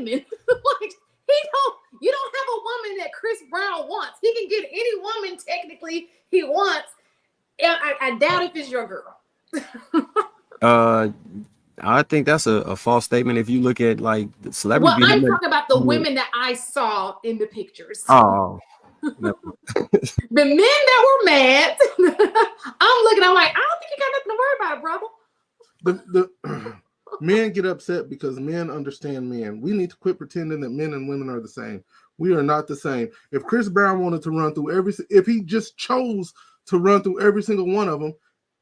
women. Like you don't have a woman that Chris Brown wants. He can get any woman technically he wants. I doubt if it's your girl. I think that's a false statement. If you look at like the celebrity, I'm talking about the women that I saw in the pictures. Oh, the men that were mad. I'm looking. I'm like, I don't think you got nothing to worry about, brother. The men get upset because men understand men. We need to quit pretending that men and women are the same. We are not the same. If Chris Brown wanted to run through if he just chose to run through every single one of them,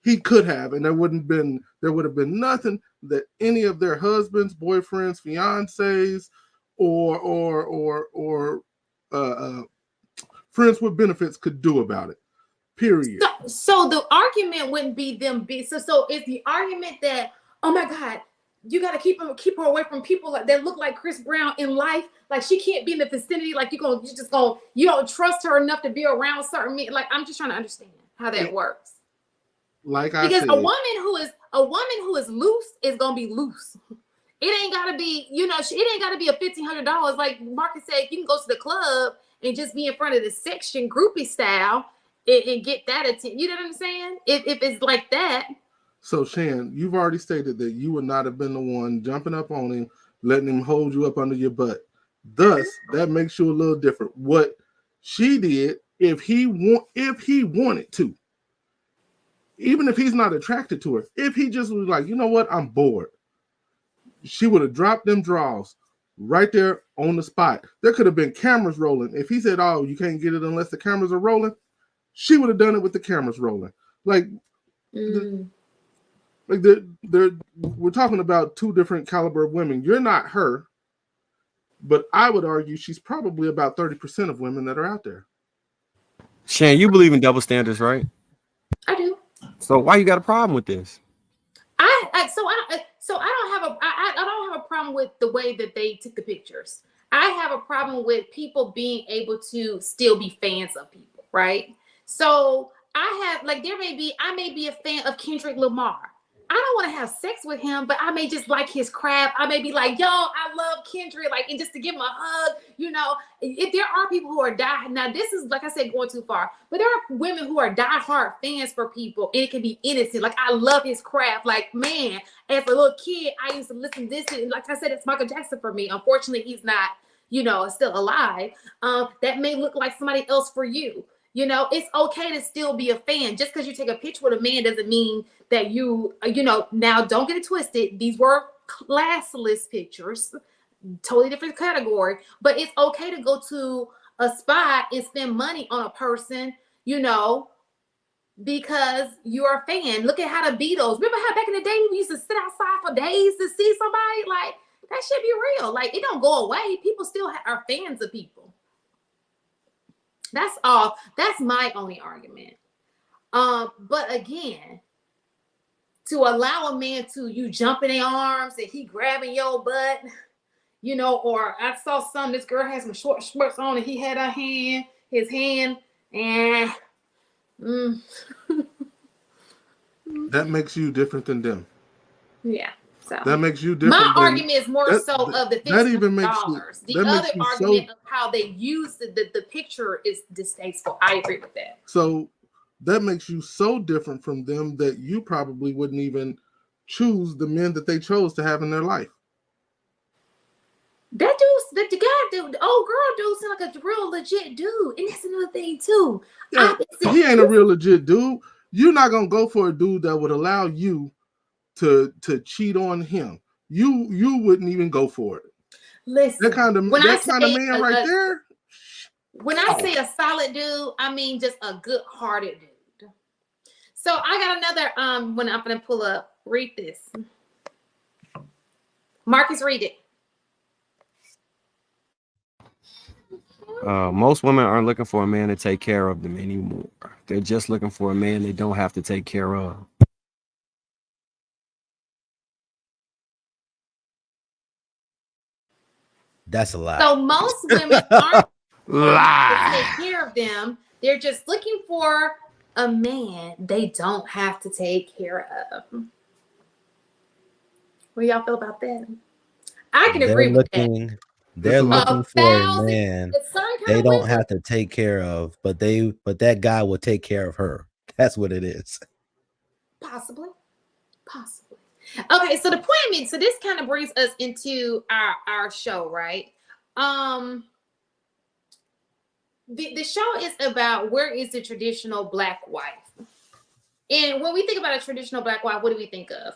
he could have, and there would have been nothing that any of their husbands, boyfriends, fiancés, or friends with benefits could do about it. Period. So the argument wouldn't be them. So it's the argument that, oh my God, you got to keep her away from people that look like Chris Brown in life. Like she can't be in the vicinity. Like you don't trust her enough to be around certain men. Like I'm just trying to understand how that works. Because a woman who is loose is gonna be loose. It ain't gotta be, it ain't gotta be a $1,500. Like Marcus said, you can go to the club and just be in front of the section groupie style and get that attention. You know what I'm saying? If it's like that. So Shan, you've already stated that you would not have been the one jumping up on him, letting him hold you up under your butt. Thus, that makes you a little different. What she did, if he wanted to. Even if he's not attracted to her, if he just was like, you know what, I'm bored, she would have dropped them draws right there on the spot. There could have been cameras rolling. If he said, oh, you can't get it unless the cameras are rolling, she would have done it with the cameras rolling. Like, we're talking about two different caliber of women. You're not her, but I would argue she's probably about 30% of women that are out there. Shan, you believe in double standards, right? I do. So why you got a problem with this? I don't have a problem with the way that they took the pictures. I have a problem with people being able to still be fans of people, right? So I may be a fan of Kendrick Lamar. I don't want to have sex with him, but I may just like his craft. I may be like, yo, I love Kendrick, and just to give him a hug, if there are people who are now this is, like I said, going too far, but there are women who are diehard fans for people, and it can be innocent. Like, I love his craft. Like, man, as a little kid, I used to listen to this, and like I said, it's Michael Jackson for me. Unfortunately, he's not, still alive. That may look like somebody else for you. It's okay to still be a fan. Just because you take a picture with a man doesn't mean that now don't get it twisted. These were classless pictures, totally different category, but it's okay to go to a spot and spend money on a person, because you're a fan. Look at how the Beatles, remember how back in the day we used to sit outside for days to see somebody? Like, that should be real. Like, it don't go away. People still are fans of people. That's all. That's my only argument. But again, to allow a man to you jump in their arms and he grabbing your butt, or I saw this girl had some short shorts on and he had his hand, That makes you different than them. Yeah. So that makes you different. My argument is more of the $50. The other argument of how they use the picture is distasteful. I agree with that. So that makes you so different from them that you probably wouldn't even choose the men that they chose to have in their life. The old girl dude sound like a real legit dude. And that's another thing too. Yeah, he ain't a real legit dude. You're not gonna go for a dude that would allow you to cheat on him. You wouldn't even go for it. Listen, that kind of man right there. When I say a solid dude, I mean just a good-hearted dude. So I got another when I'm gonna pull up. Read this. Marcus, read it. Most women aren't looking for a man to take care of them anymore. They're just looking for a man they don't have to take care of. That's a lie. So most women aren't to take care of them. They're just looking for a man they don't have to take care of. What do y'all feel about that? I can agree with that. It's They're a lot. looking for a 1,000. man It's certain kind they of don't women. have to take care of, but that guy will take care of her. That's what it is. Possibly. Okay, so the point I mean, so this kind of brings us into our show, right? The show is about where is the traditional Black wife, and when we think about a traditional Black wife, what do we think of?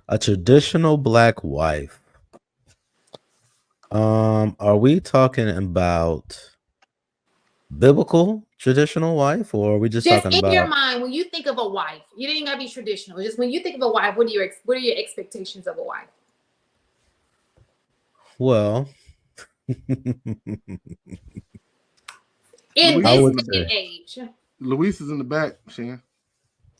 A traditional Black wife. Are we talking about biblical traditional wife, or are we just Just talking in your about? mind, when you think of a wife, you didn't gotta be traditional. Just when you think of a wife, what are your expectations of a wife? Well, In Luis I this is in would the, day and say, age. Luis is in the back, Shan.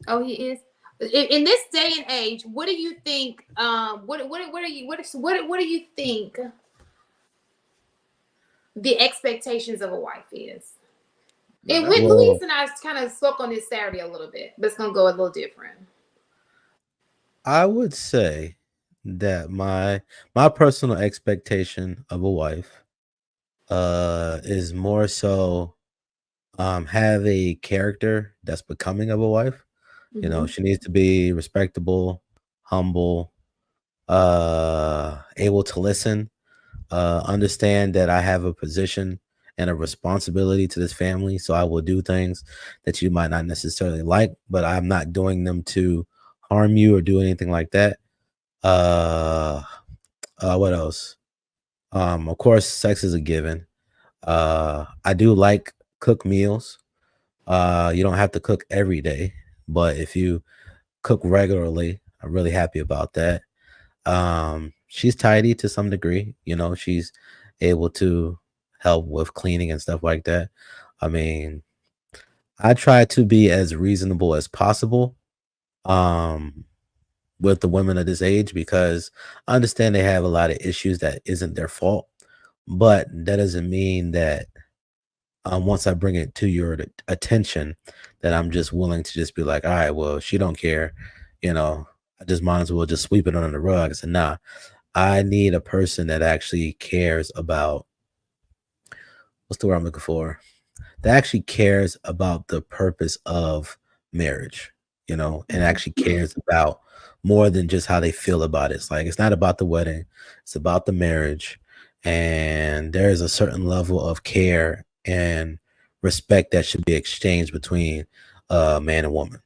Oh, he is. In this day and age, what do you think? What do you think the expectations of a wife is? Now And that's with a, Luis well, and I kind of spoke on this Saturday a little bit, but it's gonna go a little different. I would say that my personal expectation of a wife is more so have a character that's becoming of a wife. You know, Mm-hmm. she needs to be respectable, humble, able to listen, understand that I have a position and a responsibility to this family. So I will do things that you might not necessarily like, but I'm not doing them to harm you or do anything like that. Uh, what else? Of course, sex is a given. I do like cook meals. You don't have to cook every day, but if you cook regularly, I'm really happy about that. She's tidy to some degree, you know, she's able to help with cleaning and stuff like that. I mean, I try to be as reasonable as possible um with the women of this age because I understand they have a lot of issues that isn't their fault, but that doesn't mean that once I bring it to your attention that I'm just willing to just be like, all right, well, she don't care, you know, I just might as well just sweep it under the rug. I said, nah, I need a person that actually cares about what's the word I'm looking for? That actually cares about the purpose of marriage, you know, and actually cares about more than just how they feel about it. It's like it's not about the wedding, it's about the marriage. And there is a certain level of care and respect that should be exchanged between man and woman.